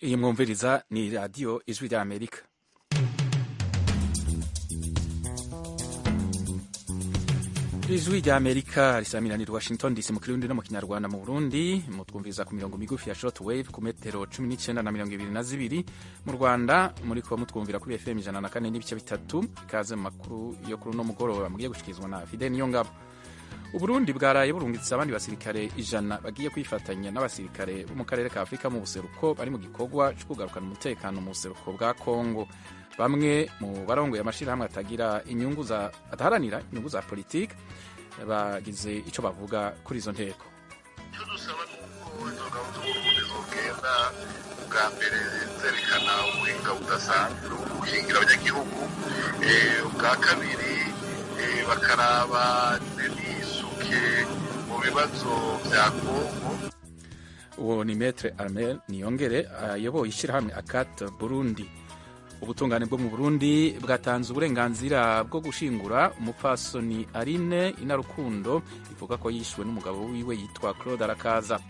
Iyi mwumviriza ni radiyo ijwi rya Amerika. Ijwi rya Amerika risaminanira Washington DC mu Kirundi no mu Kinyarwanda. Mu Burundi mutwumviriza ku mirongo migufi ya short wave ku metero 19 na 22. Mu Rwanda muriko mutwumvira kuri FM 104 n'ibice bitatu. Ikaze mu makuru yo kuri no mugoroba mugiye gushikizwa na Fidel Niyongabo. Uburundi bwaraye burungitse abandi basirikare 100 bagiye kwifatanya n'abasirikare bo mu karere ka Afrika mu buseruko bari mu gikorwa cyo kugarukana umutekano mu buseruko bwa Kongo. Bamwe mu barongoye amashirahamwe ataharanira inyungu za politiki bagize ico bavuga kuri izo nteko. Icyo dusaba ni uko izo ngabo z'Uburundi zogenda bwa mbere zerekana ubuhinga budasanzwe bwo gukingira abanyagihugu, ubwa kabiri bakaraba n'isuke mu bibazo vya Kongo. Uwo ni Maître Armel Niyongere ayoboye ishirahamwe ACAT Burundi. Ubutungane bwo mu Burundi bwatanze uburenganzira bwo gushingura umupfasoni Aline Inarukundo ivuga ko yishwe n'umugabo wiwe yitwa Claude Arakaza.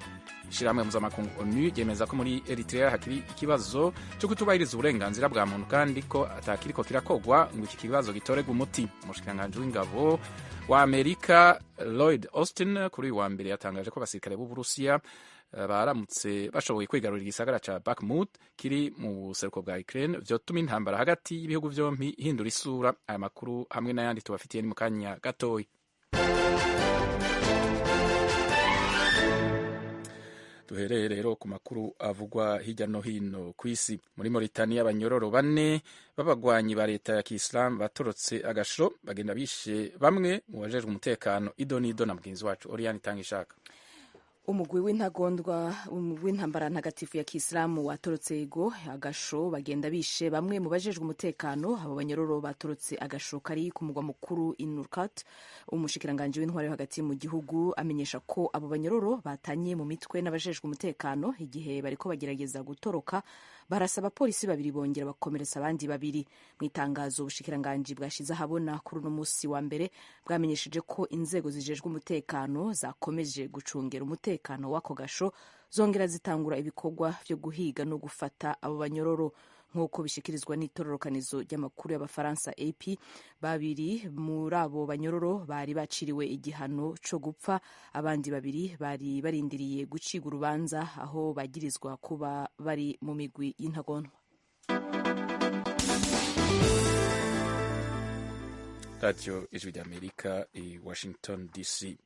Ishirahamwe mpuzamakungu ONU ryemeza ko muri Eritrea hakiri ikibazo cyo kutubahiriza uburenganzira bwa muntu kandi ko atakiriko kirakogwa ngo iki kibazo gitorega umuti. Umushikiranganji w'ingabo wa Amerika Lloyd Austin kuri wa mbere yatangaje ko abasirikare b'u Burusiya baramutse bashoboye kwigarurira igisagara ca Bakhmut kiri mu buseruko bwa Ukraine vyotuma intambara hagati y'ibihugu vyompi ihindura isura. Aya makuru hamwe n'ayandi tubafitiye ni mu kanya gatoyi. Duhereye rero ku makuru avugwa hirya no hino ku isi. Muri Mauritania abanyororo 4 b'abagwanyi ba leta ya Kiislamu batorotse agasho bagenda bishe bamwe mu bajejwe umutekano. Idonido na mugenzi wacu Oriane Tangishaka. Umugwi w'intambara ntagatifu ya Kiislamu watorotse ego agasho bagenda bishe bamwe mu bajejwe umutekano. Abo banyororo batorotse agasho kari ku mugwa mukuru Nurkat. Umushikiranganji w'intwari hagati mu gihugu amenyesha ko abo banyororo batanye mu mitwe n'abajejwe umutekano igihe bariko bagerageza gutoroka. Barasaba polisi 2 bongera bakomeretsa abandi 2. Mu itangazo ubushikiranganji bwashize ahabona kuri uno musi wa mbere bwamenyesheje ko inzego zijejwe umutekano zakomeje gucungera umutekano w'ako gasho, zongera zitangura ibikorwa vyo guhiga no gufata abo banyororo. Nk'uko bishikirizwa n'itororokanizo ry'amakuru y'abafaransa AP, 2 muri abo banyororo bari baciriwe igihano co gupfa, abandi 2 bari barindiriye guciga urubanza aho bagirizwa kuba bari mu migwi y'intagondwa. Radio Ijwi rya Amerika i Washington DC.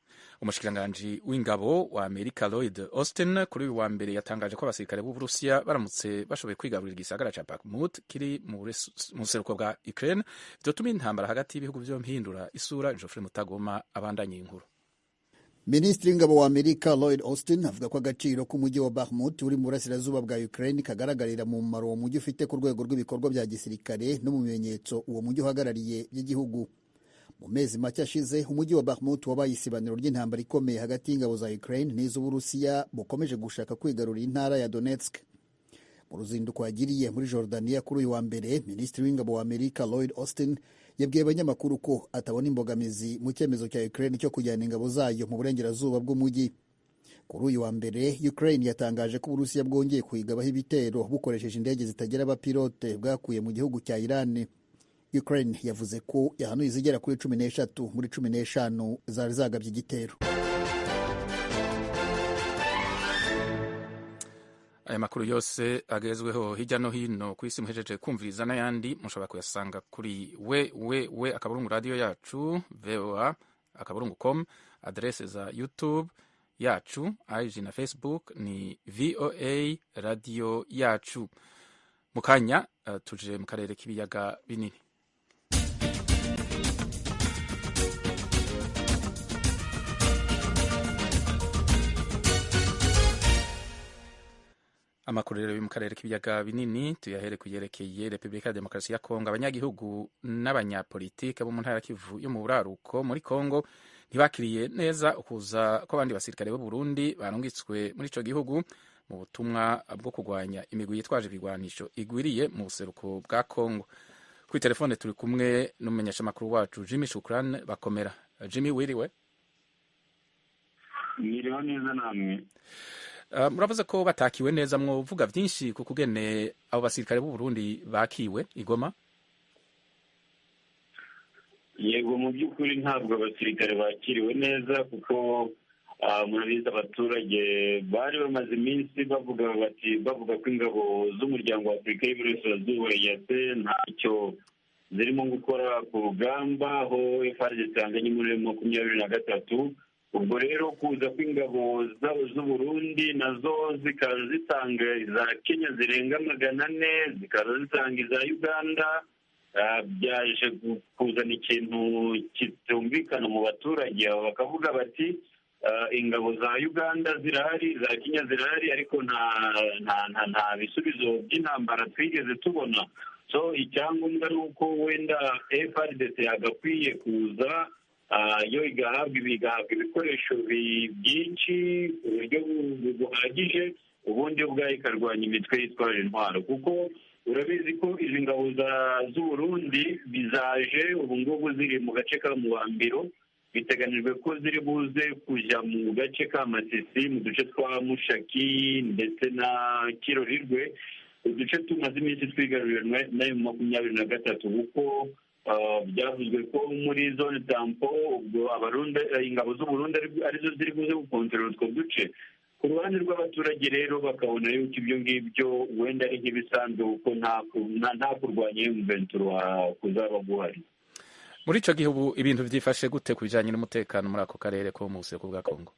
Umushikiranganji w'ingabo wa Amerika Lloyd Austin kuri uyu wa mbere yatangaje ko abasirikare b'u Burusiya baramutse bashoboye kwigarurira igisagara ca Bakhmut kiri mu buseruko bwa Ukraine vyotuma intambara hagati y'ibihugu vyompi hindura isura. Geoffrey Mutagoma abandanye inkuru. Minisitiri w'ingabo wa Amerika Lloyd Austin avuga ko agaciro k'umujyi wa Bakhmut uri mu burasirazuba bwa Ukraine kagaragarira mu mumaro uwo mujyi ufite ku rwego rw'ibikorwa bya gisirikare no mu bimenyetso uwo mujyi uhagarariye by'igihugu. Mu mezi make ashize umujyi wa Bakhmut wabaye isibaniro ry'intambara ikomeye hagati y'ingabo za Ukraine n'iz'Uburusiya bukomeje gushaka kwigarurira intara ya Donetsk. Mu ruzinduko yagiriye muri Jordania kuri uyu wa mbere, Minisitiri w'ingabo wa Amerika Lloyd Austin yabwiye abanyamakuru ko atabona imbogamizi mu cyemezo cya Ukraine cyo kujyana ingabo zayo mu burengerazuba bw'umujyi. Kuri uyu wa mbere, Ukraine yatangaje ko Uburusiya bwongeye kuyigabaho ibitero bukoresheje indege zitagira abapilote bwakuye mu gihugu cya Iran. Ukraine yavuze ko yahanuye izigera kuri 13 muri 15 zari zagabye igitero. Aya makuru yose agezweho hirya no hino ku isi muhejeje kumviriza n'ayandi mushobora kuyasanga kuri akaburungu radio yacu voa.com, adresse za YouTube yacu, IG na Facebook ni VOA radio yacu. Mukanya tuje mu karere k'ibiyaga binini. Amakuru rero yo mu karere k'ibiyaga binini tuyahere kuyerekeye Republika ya Demokarasi ya Kongo. Abanyagihugu n'abanyapolitike bo mu ntara Kivu yo mu buraruko muri Kongo ntibakiriye neza ukuza ko abandi basirikare b'u Burundi barungitswe muri ico gihugu mu butumwa bwo kugwanya imigwi yitwaje ibigwanisho igwiriye mu buseruko bwa Kongo. Kuri telefone turi kumwe n'umumenyeshamakuru wacu Jimmy Shukran Bakomera. Jimmy, wiriwe? Niriho neza namwe. muravuze ko batakiwe neza, mwovuga byinshi ku kugene abo basirikare b'u Burundi bakiwe i Goma? Yego, mu by'ukuri ntabwo abasirikare bakiriwe neza kuko murabizi abaturage bari bamaze iminsi bavuga ko ingabo z'umuryango wa Afurika y'Iburasirazuba EAC ntacyo zirimo gukora ku rugamba, aho FARDC ihanganye muri 2023. Ubwo rero kuza kw'ingabo z'u Burundi nazo zikaza zitanga iza Kenya zirenga 400, zikaza zitanga iza Uganda, byaje kuzana ikintu kitumvikana mu baturage. Bakavuga bati ingabo za Uganda zirahari, za Kenya zirahari, ariko nta bisubizo by'intambara twigeze tubona. So icyangombwa ni uko wenda FARDC yagakwiye kuza yo igahabwa ibikoresho byinshi ku buryo buhagije, ubundi ubwayo ikarwanya imitwe yitwaje intwaro, kuko urabizi ko izi ngabo z'u Burundi bizaje ubu ngubu ziri mu gace ka Muhambiro. Biteganijwe ko ziri buze kujya mu gace ka Masisi, mu duce twa Mushaki ndetse na Kirorirwe, uduce tumaze iminsi twigaruriwe na M23, kuko byavuzwe ko muri zone tampo ubwo ingabo z'u Burundi arizo ziri buze gukontorora utwo duce. Ku ruhande rw'abaturage rero bakabona yuko ibyo ngibyo wenda ari nk'ibisanzwe, kuko nta kurwanya M23 kuzaba guhari. Muri ico gihugu ibintu vyifashe gute ku bijanye n'umutekano muri ako karere ko mu buseruko bwa Kongo?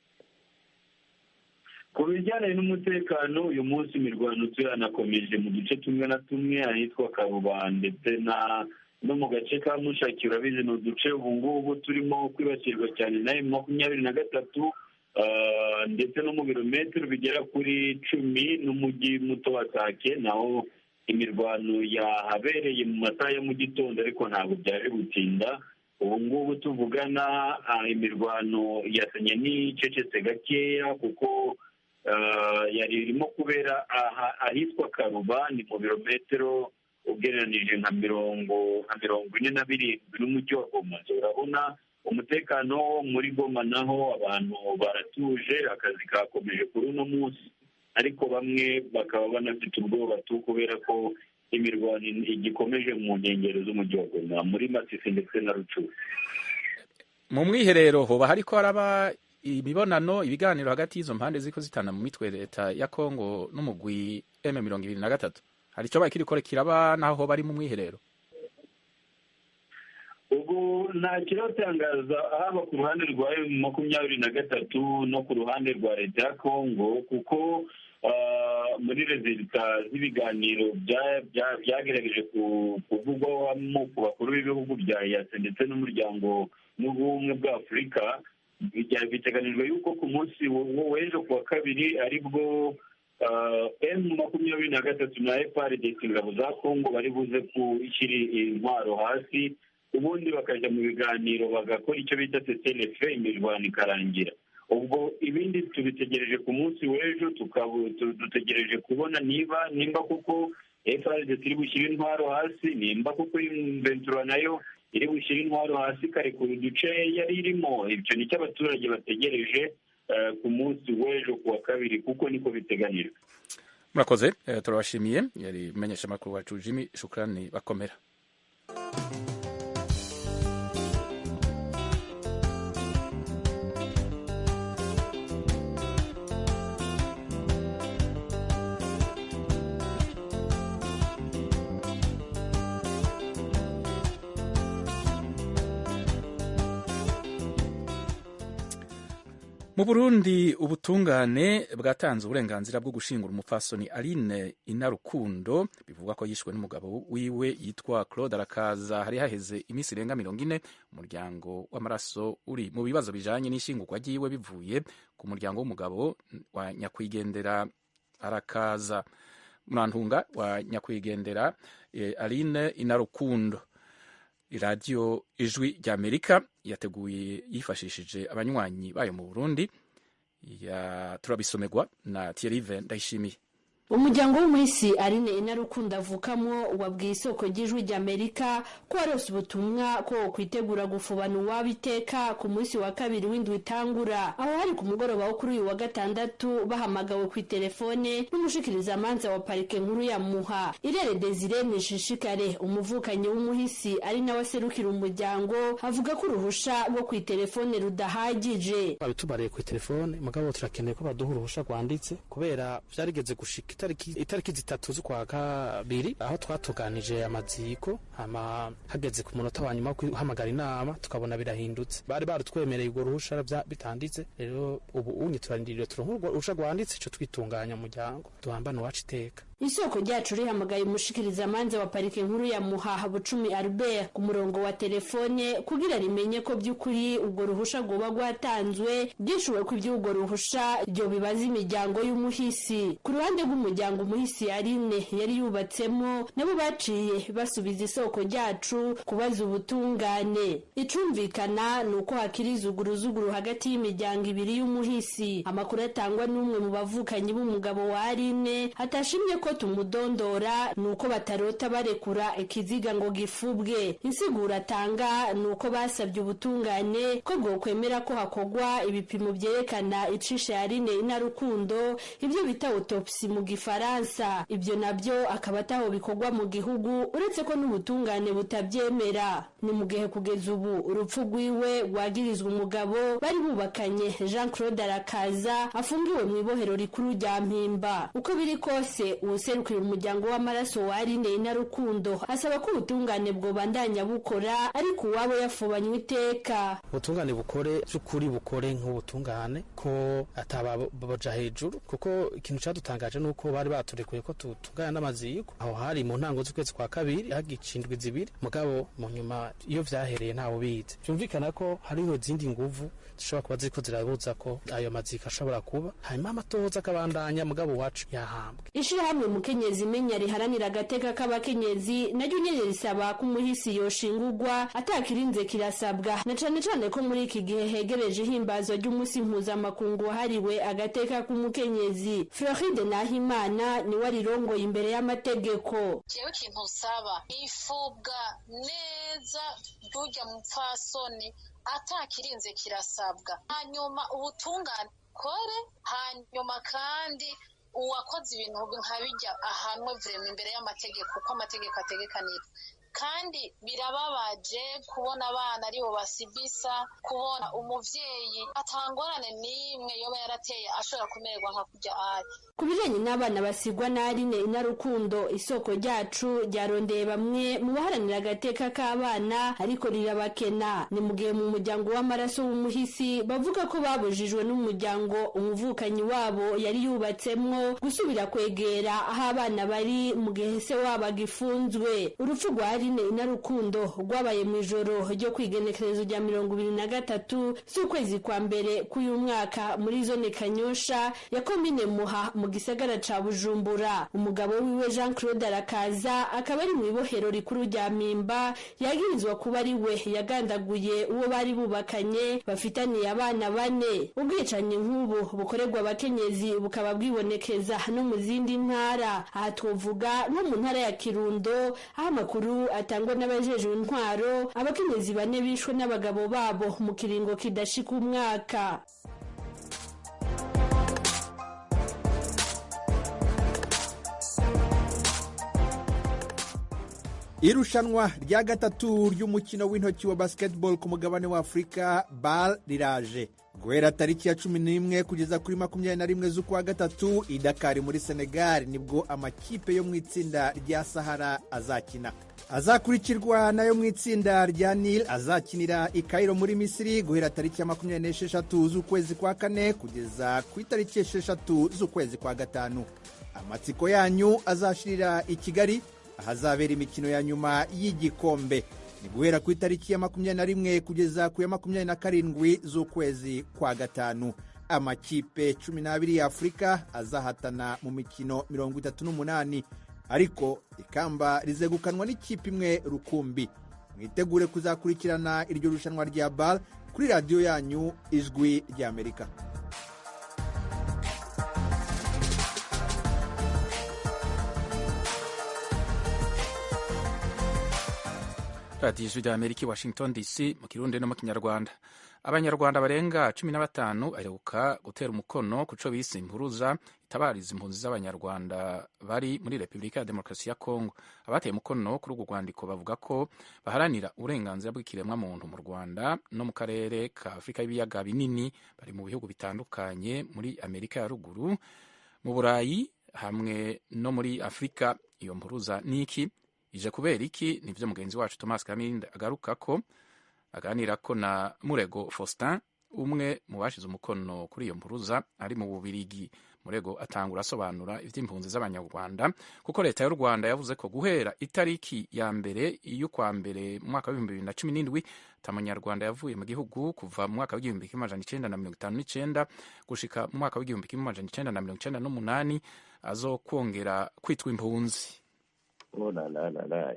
Ku bijyanye n'umutekano, uyu munsi imirwano turanakomeje mu duce tumwe na tumwe ahitwa Karuba ndetse no mu gace ka Mushaki. Urabizi ni uduce ubu ngubu turimo kwibasirwa cyane na M23, ndetse no mu birometero bigera kuri 10 n'umujyi muto wa Sake, naho imirwano yahabereye mu masaha ya mu gitondo, ariko ntabwo byaje gutinda. Ubu ngubu tuvugana imirwano yasenye n'icecetse gakeya, kuko yari irimo kubera ahitwa Karuba, ni mu birometero ugereranije nka 47 n'umujyi wa Goma. Urabona umutekano muri Goma naho abantu baratuje, akazi kakomeje kuri uno munsi, ariko bamwe bakaba banafite ubwoba kubera ko imirwano igikomeje mu nkengero z'umujyi wa Goma, muri Masisi ndetse na Rucuru. Mu mwiherero hoba hariko haraba imibonano, ibiganiro hagati y'izo mpande ziko zitana mu mitwe leta ya Kongo n'umugwi M23? Hari icyo bakiriko kiraba naho bari mu mwiherero? Ubu nta kiratangaza haba ku ruhande rwa M23 no ku ruhande rwa leta ya Kongo, kuko muri resulta z'ibiganiro byagerageje kuvugwamo ku bakuru b'ibihugu bya EAC ndetse n'umuryango w'ubumwe bwa Afurika, biteganijwe yuko ku munsi w'ejo ku wa kabiri aribwo M23 na FARDC ingabo za Kongo bari buze gushyira intwaro hasi, ubundi bakajya mu biganiro bagakora icyo bita CCLF, imirwano ikarangira. Ubwo ibindi tubitegereje ku munsi w'ejo, dutegereje kubona nimba kuko FARDC iri bushyira intwaro hasi, nimba kuko M23 nayo iri bushyira intwaro hasi ikarekura uduce yari irimo. Ibyo nicyo abaturage bategereje ku munsi w'ejo ku wa kabiri, kuko niko biteganijwe. Murakoze, turabashimiye. Yari menyesha makuru wacu Jimmy Shukrani Bakomera. Mu Burundi ubutungane bwatanze uburenganzira bwo gushingura umupfasoni Aline Inarukundo, bivugwa ko yishwe n'umugabo wiwe yitwa Claude Arakaza hari haheze iminsi irenga 40. Umuryango w'amaraso uri mu bibazo bijanye n'ishingurwa ryiwe bivuye ku muryango w'umugabo wa nyakwigendera Arakaza, Murantunga wa nyakwigendera Aline Inarukundo. Iradiyo Ijwi ry'Amerika yateguye yifashishije abanywanyi bayo mu Burundi, turabisomerwa na Thierry Ndayishimiye. umuryango w'umuhisi Aline Inarukundo avukamo wabwiye isoko ry'ijwi ry'Amerika ko warose ubutumwa ko kwitegura gufubana uwabo iteka ku munsi wa kabiri w'indwi itangura, aho hari ku mugoroba wo kuri uyu wa gatandatu bahamagawe ku telefone n'umushikirizamanza wa parike nkuru ya Muha. Irere Desire Nishishikare, umuvukanyi w'umuhisi ari nawe aserukira umuryango, avuga ko uruhusha rwo ku telefone rudahagije. Babitubariye ku telefone mugabo turakeneye ko baduha uruhusha rwanditse kubera vyarigeze gushika itariki 3 z'ukwa kabiri aho twatuganije amaziko hageze ku munota wa nyuma guhamagara inama tukabona birahindutse. Bari barutwemereye urwo ruhusha bitanditse, rero ubu unye turarindiriye turonka uruhusha rwanditse cyo twitunganya umuryango duhambana wacu iteka. Isoko ryacu rihamagaye umushikirizamanza wa parike nkuru ya Muha Bucumi Albert ku murongo wa telefone kugira rimenye ko by'ukuri ubwo ruhusha rwoba rwatanzwe, byishuwe ko iby'ubwo ruhusha ryo bibaza imiryango y'umuhisi. Ku ruhande rw'umuryango umuhisi Aline yari yubatsemo nabo baciye basubiza isoko ryacu kubaza ubutungane. Icumvikana nuko hakiriza uguruzuguru hagati y'imiryango ibiri y'umuhisi. Amakuru atangwa n'umwe mu bavukanyi b'umugabo wa Aline atashimye ko tumudondora nuko batarota barekura ikiziga ngo gifubwe. Insigura atanga nuko basabye ubutungane ko bwo kwemera ko hakogwa ibipimo byerekana icishe Aline Inarukundo, ibyo bita autopsy mu gifaransa. Ibyo nabyo akaba ataho bikogwa mu gihugu uretse ko n'ubutungane butabyemera. Ni mu gihe kugeza ubu urupfu rwiwe rwagirizwa umugabo bari bubakanye Jean Claude Arakaza afungiwe mu ibohero rikuru rya Mpimba. Uko biri kose userukira umuryango w'amaraso wa Aline Inarukundo asaba ko ubutungane bwo bandanya bukora ariko uwabo yafubanywe iteka. Ubutungane bukore by'ukuri bukore nk'ubutungane ko atababaja hejuru, kuko ikintu cyadutangaje nuko bari baturekuye ko tutungana n'amaziko aho hari mu ntango z'ukwezi kwa kabiri hagicindwe zibiri, mugabo mu nyuma iyo vyahereye ntawo bize. Byumvikana ko hariho zindi nguvu zishobora kuba ziriko zirabuza ko ayo maziko ashobora kuba, hanyuma amatohoza akabandanya mugabo wacu yahambwe. Ishirahamwe Mukenyezi Menya riharanira agateka k'abakenyezi naryo nyene risaba ko umuhisi yoshingurwa atakirinze kirasabwa, na cane cane ko muri iki gihe hegereje ihimbazwa ry'umunsi mpuzamakungu wahariwe agateka k'umukenyezi. Floride Nahimana ni warirongoye imbere y'amategeko. Jewe ikintu usaba ifubwa neza burya mupfasoni atakirinze kirasabwa, hanyuma ubutungane kore, hanyuma kandi uwakoze ibintu nka bijya ahanwe vrema imbere y'amategeko uko amategeko ategekanira. Kandi birababaje kubona abana aribo basibisa, kubona umuvyeyi atangorane n'imwe yoba yarateye ashobora kumererwa nka kujya ari. Ku bijanye n'abana basigwa na Aline Inarukundo, isoko ryacu ryarondeye bamwe mu baharanira agateka k'abana ariko rirabakena. Ni mu gihe mu muryango w'amaraso w'umuhisi bavuga ko babujijwe n'umuryango umuvukanyi wabo yari yubatsemwo gusubira kwegera aho abana bari mu gihe se wabo agifunzwe. Urupfu rwa Aline Inarukundo rwabaye mu ijoro ryo kwigenekerezo rya 23 z'ukwezi kwa mbere k'uyu mwaka muri zone Kanyosha ya komine Muha mu gisagara ca Bujumbura. Umugabo wiwe Jean Claude Arakaza akaba ari mu ibohero rikuru rya Mpimba yagirizwa kuba ari we yagandaguye uwo bari bubakanye bafitaniye abana 4. Ubwicanyi nk'ubu bukorerwa abakenyezi bukaba bwibonekeza no mu zindi ntara. Aha twovuga nko mu ntara ya Kirundo aho amakuru atangwa n'abajejwe intwaro abakenyezi 4 bishwe n'abagabo babo mu kiringo kidashika umwaka. Irushanwa rya gatatu ry'umukino w'intoki wa basketball ku mugabane wa Afrika BAL riraje. Guhera tariki ya 11 kugeza kuri 21 z'ukwa gatatu i Dakar muri Senegal nibwo amakipe yo mu itsinda rya Sahara azakina. Azakurikirwa nayo mu itsinda rya Nil azakinira i Cairo muri Misiri guhera tariki ya 26 z'ukwezi kwa kane kugeza ku itariki 6 z'ukwezi kwa gatanu. Amatsiko yanyu azashirira i Kigali ahazabera imikino ya nyuma y'igikombe. Ni guhera ku itariki ya 21 kugeza ku ya 27 z'ukwezi kwa gatanu. Amakipe 12 ya Afrika azahatana mu mikino 38, ariko ikamba rizegukanwa n'ikipe imwe rukumbi. Mwitegure kuzakurikirana iryo rushanwa rya BAL kuri radio yanyu Ijwi ry'Amerika. radiyo ijwi rya amerika i washington dc mu kirundi no mu kinyarwanda. Abanyarwanda barenga 15 aheruka gutera umukono ku co bise impuruza itabariza impunzi z'abanyarwanda bari muri Repubulika ya Demokarasi ya Kongo. Abateye umukono kuri urwo rwandiko bavuga ko baharanira uburenganzira bw'ikiremwa muntu mu Rwanda no mu karere ka Afurika y'ibiyaga binini, bari mu bihugu bitandukanye muri Amerika ya ruguru, mu Burayi hamwe no muri Afurika. Iyo mpuruza niki ije kubera iki? Nivyo mugenzi wacu Thomas Kaminde agaruka ko aganira ko na Murego Faustin, umwe mu bashize umukono kuri iyo mpuruza ari mu Bubirigi. Murego atangura asobanura ivy'impunzi z'abanyarwanda kuko leta y'u Rwanda yavuze ko guhera itariki ya mbere y'ukwa mbere mu mwaka wa 2017 Umunyarwanda yavuye mu gihugu kuva mu mwaka wa 1959 gushika mu mwaka wa 1998 azokwongera kwitwa impunzi.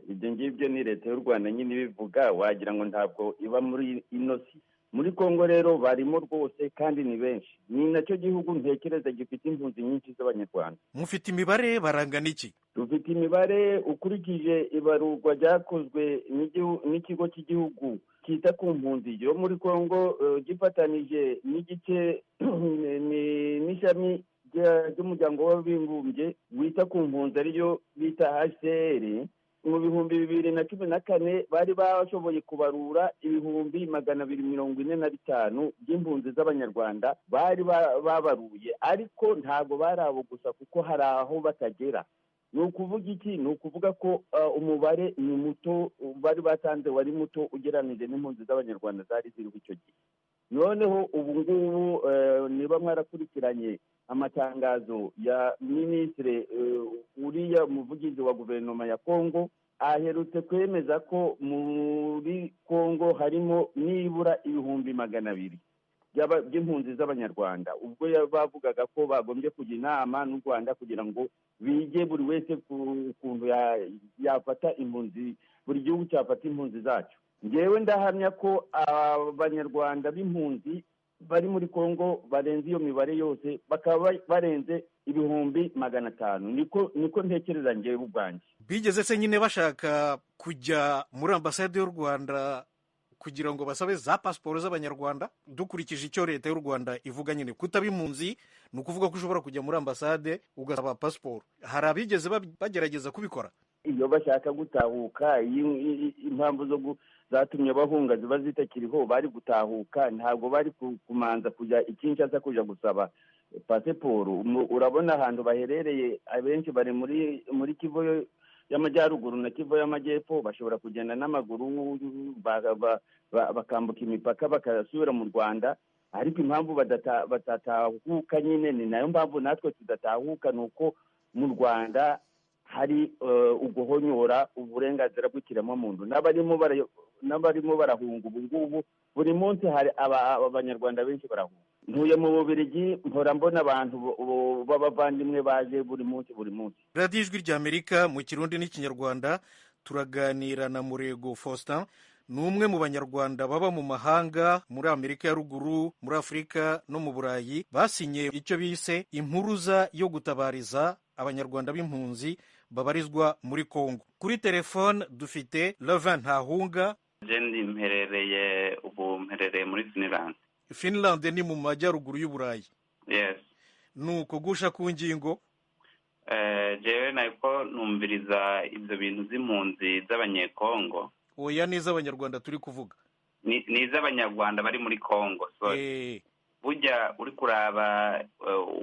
Ibyo ngibyo ni leta y'u Rwanda nyine ibivuga, wagira ngo ntabwo iba muri inosi. Muri Kongo rero barimo rwose kandi ni benshi. Ni nacyo gihugu ntekereza gifite impunzi nyinshi z'abanyarwanda. Mufite imibare barangana iki? Dufite imibare ukurikije ibarurwa ryakozwe n'ikigo cy'igihugu kita ku mpunzi yo muri Kongo, gifatanije n'igice n'ishami ry'umuryango w'abibumbye wita ku mpunzi ariyo bita HCR. Mu 2014 bari bashoboye kubarura 245 by'impunzi z'abanyarwanda bari babaruye, ariko ntabwo bari abo gusa kuko hari aho batagera. Ni ukuvuga iki? Ni ukuvuga ko umubare ni muto, bari batanze wari muto ugereranije n'impunzi z'abanyarwanda zari ziriho icyo gihe. Noneho ubu ngubu niba mwarakurikiranye amatangazo ya minisitiri uriya muvugizi wa guverinoma ya Kongo, aherutse kwemeza ko muri Kongo harimo nibura 200,000 by'impunzi z'abanyarwanda. Ubwo bavugaga ko bagombye kujya inama n'u Rwanda kugira ngo bige buri wese kuntu yafata impunzi, buri gihugu cyafata impunzi zacyo. Ngewe ndahamya ko abanyarwanda b'impunzi bari muri Kongo barenze iyo mibare yose, bakaba barenze 500,000. Niko ntekereza ngewe ubwanjye. Bigeze se nyine bashaka kujya muri ambasade y'u Rwanda kugira ngo basabe za pasiporo z'abanyarwanda? Dukurikije icyo leta y'u Rwanda ivuga, nyine kutaba impunzi ni ukuvuga ko ushobora kujya muri ambasade ugasaba pasiporo. Hari abigeze bagerageza kubikora? Iyo bashaka gutahuka, impamvu zatumye bahunga ziba zitakiriho, bari gutahuka, ntabwo bari kumanza kujya Kinshasa kujya gusaba pasiporo. Urabona ahantu baherereye abenshi bari muri Kivu y'Amajyaruguru na Kivu y'Amajyepfo, bashobora kugenda n'amaguru bakambuka imipaka bakasubira mu Rwanda, ariko impamvu batatahuka nyine ni nayo mpamvu natwe tudatahuka, ni uko mu Rwanda hari uguhonyora uburenganzira bw'ikiremwamuntu. N'abarimo barahunga ubu ngubu, buri munsi hari abanyarwanda benshi barahunga. Ntuye mu Bubiligi, mpora mbona abantu b'abavandimwe baje buri munsi. Radiyo Ijwi rya Amerika mu Kirundi n'Ikinyarwanda turaganira na Murego Faustin, ni umwe mu banyarwanda baba mu mahanga, muri Amerika ya ruguru, muri Afurika no mu Burayi, basinye icyo bise impuruza yo gutabariza abanyarwanda b'impunzi babarizwa muri Kongo. Kuri telefone dufite Levin Ntahunga. Mperereye muri Finland. Finland ni mu majyaruguru y'Uburayi. Yes. Nuko gusha ku ngingo. Jewe nako numviriza ibyo bintu z'impunzi z'abanyekongo. Oya, ni iz'abanyarwanda turi kuvuga. Ni iz'abanyarwanda bari muri Kongo. Burya uri kuraba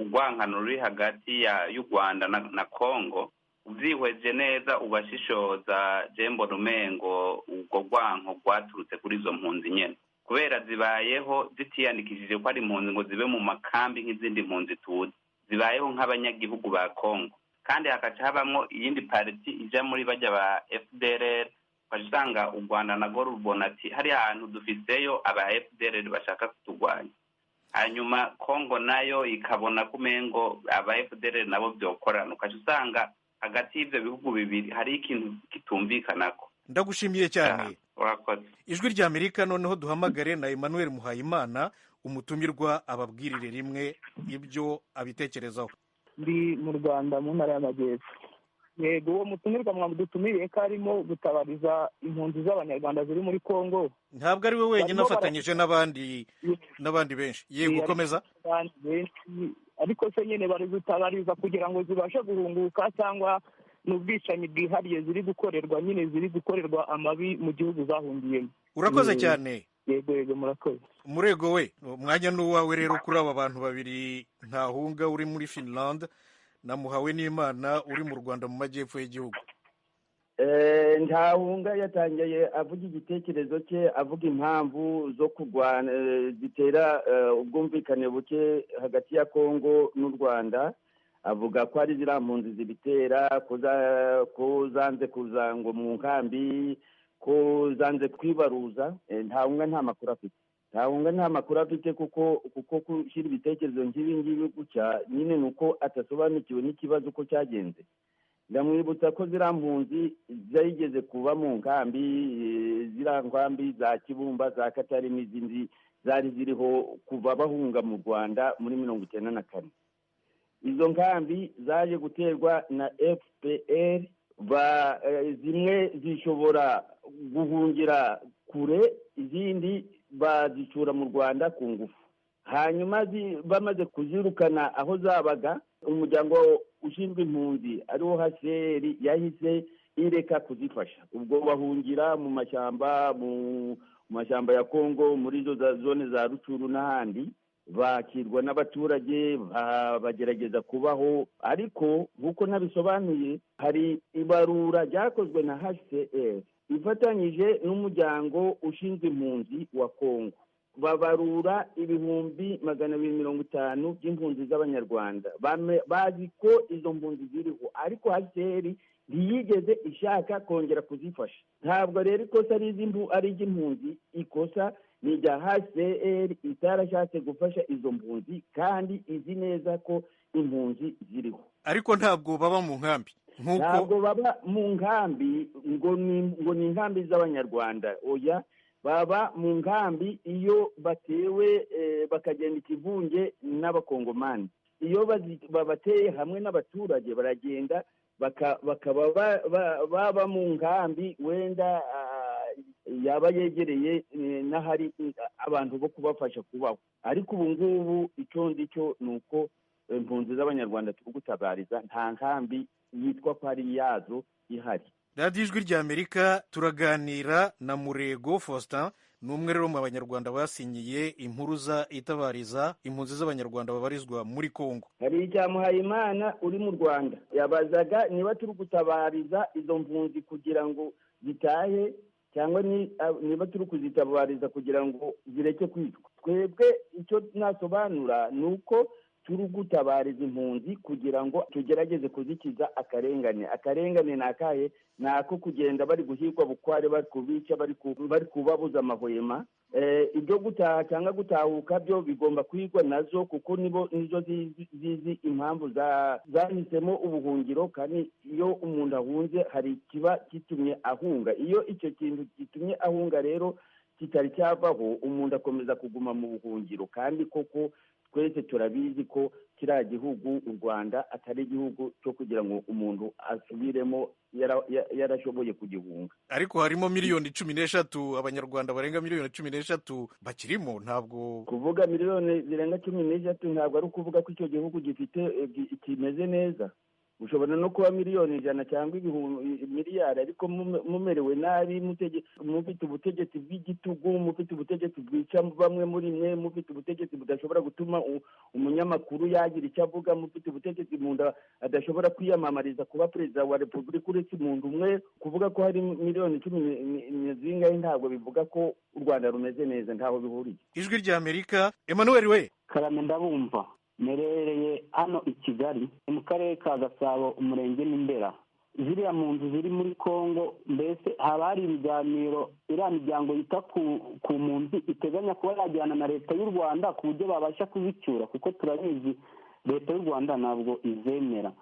urwankano ruri hagati y'u Rwanda na Kongo, ubyihweje neza ubashishoza Jembo Rumengo, ubwo rwanko rwaturutse kuri izo mpunzi nyene, kubera zibayeho zitiyandikishije ko ari impunzi ngo zibe mu makambi nk'izindi mpunzi tuzi, zibayeho nk'abanyagihugu ba Kongo. Kandi hakaca habamwo iyindi pariti ija muri bajya ba FDLR, basanga u Rwanda nago rubona ati hari ahantu dufiseyo aba FDLR bashaka kutugwanya. Hanyuma Kongo nayo ikabona kumengo aba FDLR nabo byokorana, ukaca usanga hagati y'ibyo bihugu bibiri hari ikintu kitumvikanako. Ndagushimiye cyane. Urakoze. Ijwi rya Amerika noneho duhamagare na Emmanuel Muhayimana, umutumirwa ababwirire rimwe ibyo abitekerezaho. Ndi mu Rwanda mu ntara y'Amajyepfo. yego uwo mutumirwa mwamudutumiriye ko arimo gutabariza impunzi z'abanyarwanda ziri muri Kongo. Ntabwo ari we wenyine, afatanyije n'abandi benshi. Yego komeza. Ariko se nyine bari gutabariza kugira ngo zibashe guhunguka, cyangwa n'ubwicanyi bwihariye ziri gukorerwa amabi mu gihugu zahungiyemo. Urakoze cyane. Yego murakoze. Umurego we, umwanya ni uwawe rero kuri aba bantu babiri, Ntahunga uri muri Finland na Muhawenimana uri mu Rwanda mu majyepfo y'igihugu. Ntahunga yatangiye avuga igitekerezo cye, avuga impamvu zo kurwana zitera ubwumvikane buke hagati ya Kongo n'u Rwanda. Avuga ko ari ziriya mpunzi zibitera, ko zanze kuza ngo mu nkambi, ko zanze kwibaruza. Ntahunga nta makuru afite kuko gushyira ibitekerezo nk'ibi ngibi gutya nyine ni uko atasobanukiwe n'ikibazo uko cyagenze. Ndamwibutsa ko ziriya mpunzi zayigeze kuba mu nkambi, ziriya nkambi za Kibumba, za Katari n'izindi zari ziriho kuva bahunga mu Rwanda muri 1994. Izo nkambi zaje guterwa na FPR, zimwe zishobora guhungira kure, izindi bazicura mu Rwanda ku ngufu. Hanyuma bamaze kuzirukana aho zabaga, umuryango ushinzwe impunzi ariwo HCR yahise ireka kuzifasha. Ubwo bahungira mu mashyamba ya Kongo, muri izo zone za Rucuru n'ahandi, bakirwa n'abaturage, bagerageza kubaho. Ariko nk'uko nabisobanuye, hari ibarura ryakozwe na HCR ifatanyije n'umuryango ushinzwe impunzi wa Kongo. Babarura 250,000 by'impunzi z'abanyarwanda. Bazi ko izo mpunzi ziriho, ariko HCR ntiyigeze ishaka kongera kuzifasha. Ntabwo rero ikosa ari iry'impunzi, ikosa ni irya HCR itarashatse gufasha izo mpunzi, kandi izi neza ko impunzi ziriho. Ariko ntabwo baba mu nkambi. Ntabwo baba mu nkambi ngo ni inkambi z'abanyarwanda. Oya, baba mu nkambi iyo batewe bakagenda ikivunge n'abakongomani. Iyo babateye hamwe n'abaturage baragenda bakaba baba mu nkambi wenda yaba yegereye n'ahari abantu bo kubafasha kubaho. Ariko ubu ngubu icyo ndicyo ni uko impunzi z'abanyarwanda turi gutabariza nta nkambi yitwa ko ari yazo ihari. Radiyo Ijwi ry'Amerika turaganira na Murego Faustin, ni umwe rero mu banyarwanda basinyiye impuruza itabariza impunzi z'abanyarwanda babarizwa muri Kongo. Hari icya Muhayimana uri mu Rwanda yabazaga niba turi gutabariza izo mpunzi kugira ngo zitahe, cyangwa niba turi kuzitabariza kugira ngo zireke kwicwa. Twebwe icyo nasobanura ni uko turi gutabariza impunzi kugira ngo tugerageze kuzikiza akarengane. Akarengane ni akahe? Ni ako kugenda bari guhigwa bukware, bari kubica, bari kubabuza amahwema. Ibyo gutaha cyangwa gutahuka byo bigomba kwigwa nazo, kuko nizo zizi impamvu zahisemo ubuhungiro. Kandi iyo umuntu ahunze hari kiba gitumye ahunga. Iyo icyo kintu gitumye ahunga rero kitari cyavaho, umuntu akomeza kuguma mu buhungiro. Kandi koko twese turabizi ko kiriya gihugu u Rwanda atari igihugu cyo kugira ngo umuntu asubiremo yarashoboye kugihunga. Ariko harimo 13 abanyarwanda barenga 13 bakirimo. Ntabwo kuvuga miliyoni zirenga 13 ntabwo ari ukuvuga ko icyo gihugu kimeze neza. Ushobora no kuba miliyoni 100 cyangwa miliyari, ariko mumerewe nabi, mufite ubutegetsi bw'igitugu, mufite ubutegetsi bwica bamwe muri mwe, mufite ubutegetsi budashobora gutuma umunyamakuru yagira icyo avuga, mufite ubutegetsi umuntu adashobora kwiyamamariza kuba perezida wa repubulika uretse umuntu umwe. Kuvuga ko hari miliyoni 10 zingahe ntabwo bivuga ko u Rwanda rumeze neza, ntaho bihuriye. Ijwi ry'Amerika, Emmanuel we. Karame ndabumva. Merereye hano i Kigali mu karere ka Gasabo, umurenge n'Indera. Ziriya mpunzi ziri muri Kongo, mbese haba hari ibiganiro iriya miryango yita ku mpunzi iteganya kuba yajyana na leta y'u Rwanda ku buryo babasha kuzicyura, kuko turabizi leta y'u Rwanda ntabwo izemera.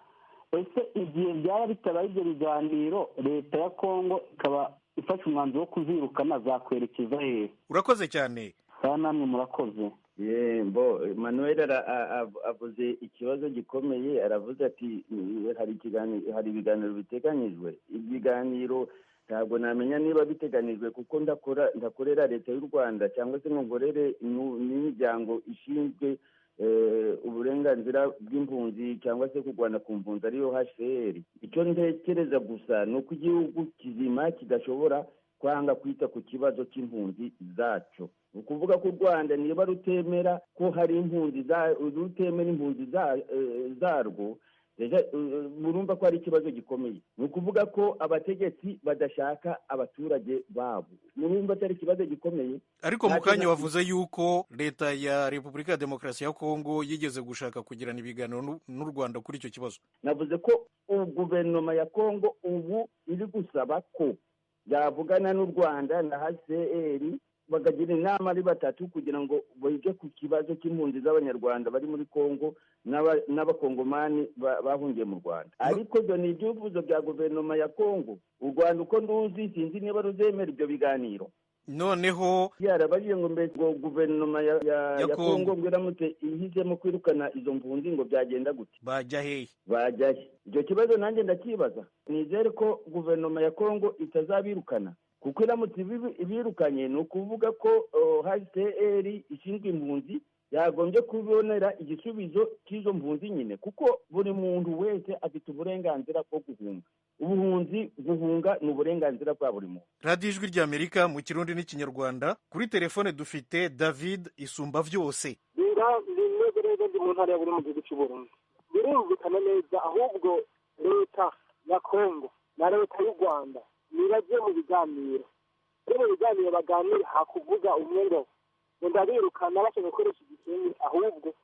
Ese igihe byaba bitabaye ibyo biganiro, leta ya Kongo ikaba ifashe umwanzuro wo kuzirukana, zakwerekeza hehe? Urakoze cyane. Namwe murakoze. Manuel avuze ikibazo gikomeye, aravuze ati hari ibiganiro biteganyijwe. Ibiganiro ntabwo namenya niba biteganijwe kuko ndakorera leta y'u Rwanda cyangwa se ngo nkorere n'imiryango ishinzwe uburenganzira bw'impunzi cyangwa se kurwana ku mpunzi ariyo HCR. Icyo ntekereza gusa ni uko igihugu kizima kidashobora kwanga kwita ku kibazo cy'impunzi zacu. Ni ukuvuga ko u Rwanda niba rutemera ko hari impunzi rutemera impunzi zarwo, murumva ko ari ikibazo gikomeye. Ni ukuvuga ko abategetsi badashaka abaturage babo, murumva ko ari ikibazo gikomeye. Ariko mu kanya wavuze yuko leta ya Repubulika ya Demokarasi ya Kongo yigeze gushaka kugirana ibiganiro n'u Rwanda kuri icyo kibazo. Navuze ko guverinoma ya Kongo ubu iri gusaba ko yavugana n'u Rwanda na HCR bakagira inama ari batatu kugira ngo bige ku kibazo cy'impunzi z'abanyarwanda bari muri Kongo n'abakongomani bahungiye mu Rwanda. Ariko ibyo ni ibyifuzo bya guverinoma ya Kongo. U Rwanda uko nduzi sinzi niba ruzemera ibyo biganiro. Noneho yarabajije ngo mbese ngo guverinoma ya Kongo ngo iramutse ihisemo kwirukana izo mpunzi ngo byagenda gute? Bajya hehe? Icyo kibazo nanjye ndakibaza. Nizere ko guverinoma ya Kongo itazabirukana, kuko iramutse ibirukanye ni ukuvuga ko HCR ishinzwe impunzi yagombye kubonera igisubizo cy'izo mpunzi nyine, kuko buri muntu wese afite uburenganzira bwo guhunga. Guhunga ni uburenganzira bwa buri muntu. Radio Ijwi ry'Amerika mu Kirundi n'Ikinyarwanda. Kuri telefone dufite David Isumba Vyose. Ndi mu ntara ya buri mu gihugu cy'u Burundi. Birumvikana neza, ahubwo leta ya Kongo na leta y'u Rwanda nibagiye mu biganiro. Mu biganiro baganira hakuvuga umwe ngo ndabirukana bashaka gukoresha igikenye, ahubwo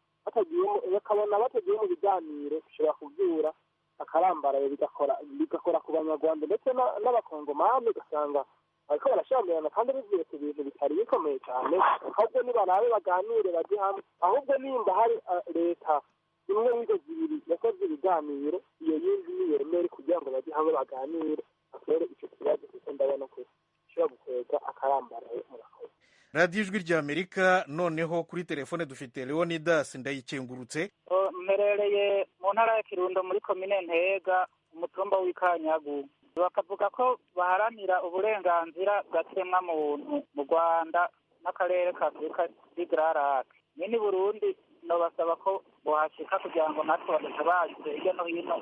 bakabona batagiye mu biganiro bishobora kubyura akarambaraye bigakora ku banyarwanda ndetse n'abakongomani, ugasanga bariko barashamirana kandi bivuye ku bintu bitari bikomeye cyane. Ahubwo nibarabe baganire bajye hamwe, ahubwo nimba hari leta imwe w'izo zibiri yakoze ibiganiro, iyo yindi niyemere kugira ngo bajye hamwe baganire bakore icyo kibazo, kuko ndabona ko gishobora gukwega akarambaraye. Murakoze. Radio Ijwi ry'Amerika. Noneho kuri telefone dufite Leonidas Ndayikengurutse. Mmerereye mu ntara ya Kirundo muri komine Ntega, umutumba w'Ikanyagu. Bakavuga ko baharanira uburenganzira bw'ikiremwa muntu mu Rwanda n'akarere ka Afurika y'Igararake. Nyine Burundi no basaba ko bohashika kugira ngo natwe badatabaze hirya no hino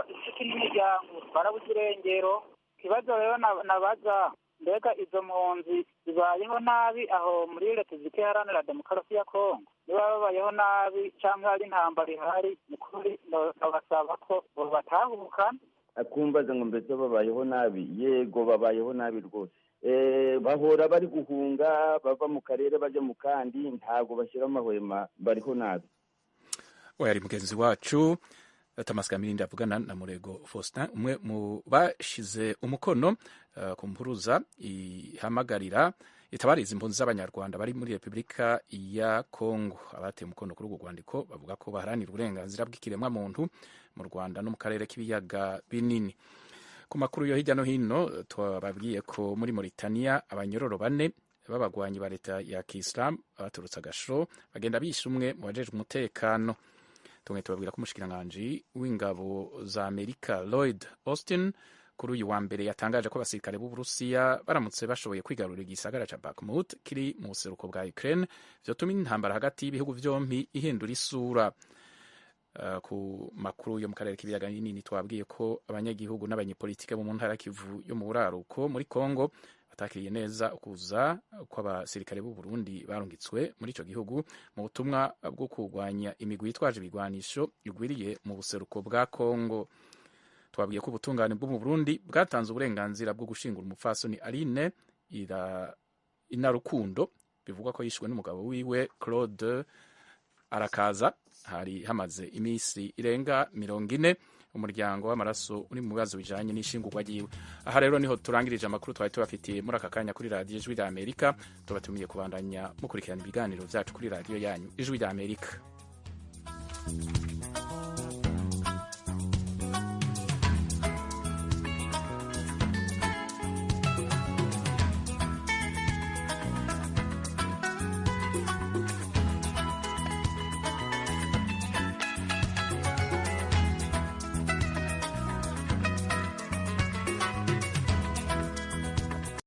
inshuti n'imiryango barabuze irengero. Ikibazo rero nabaza, mbega izo mpunzi zibayeho nabi aho muri Repubulika Iharanira Demokarasi ya Kongo? Niba babayeho nabi cyangwa hari intambara ihari, ni kuri basaba ko batahukana. Akumbaza ngo mbese babayeho nabi? Yego, babayeho nabi rwose. Bahora bari guhunga, bava mu karere bajya mu kandi, ntabwo bashyira amahwema, bariho nabi. Ari mugenzi wacu Thomas Kamirindi avugana na Murego Faustin, umwe mu bashize umukono ku mpuruza ihamagarira itabariza impunzi z'abanyarwanda bari muri Repubulika ya Kongo. Abateye umukono kuri urwo rwandiko bavuga ko baharanira uburenganzira bw'ikiremwa muntu mu Rwanda no mu karere k'ibiyaga binini. Ku makuru yo hirya no hino twababwiye ko muri Mauritania abanyororo 4 b'abagwanyi ba leta ya Kiislamu baturutse agasho bagenda bishe umwe mu bajejwe umutekano. Tumwe tubabwira ko umushikiranganji w'ingabo za Amerika Lloyd Austin kuri uyu wa mbere yatangaje ko abasirikare b'Uburusiya baramutse bashoboye kwigarurira igisagara ca Bakhmut kiri mu buseruko bwa Ukraine, vyotuma intambara hagati y'ibihugu vyompi ihindura isura. Ku makuru yo mu karere k'ibiyaga binini twabwiye ko abanyagihugu n'abanyepolitike bo mu ntara Kivu yo mu buraruko muri Kongo batakiriye neza ukuza kw'abasirikare b'u Burundi barungitswe muri ico gihugu mu butumwa bwo kurwanya imigwi yitwaje ibigwanisho igwiriye mu buseruko bwa Kongo. Twabwiye ko ubutungane bwo mu Burundi bwatanze uburenganzira bwo gushingura umupfasoni Aline Inarukundo bivugwa ko yishwe n'umugabo wiwe Claude Arakaza. Hari hamaze imisi irenga 40 umuryango w'amaraso uri mu bibazo bijanye n'ishingurwa ryiwe. Aha rero niho turangirije amakuru twari tubafitiye muri aka kanya kuri Radio Ijwi ry'Amerika. Tubatumiye kubandanya mukurikirana ibiganiro vyacu kuri radio yanyu Ijwi ry'Amerika.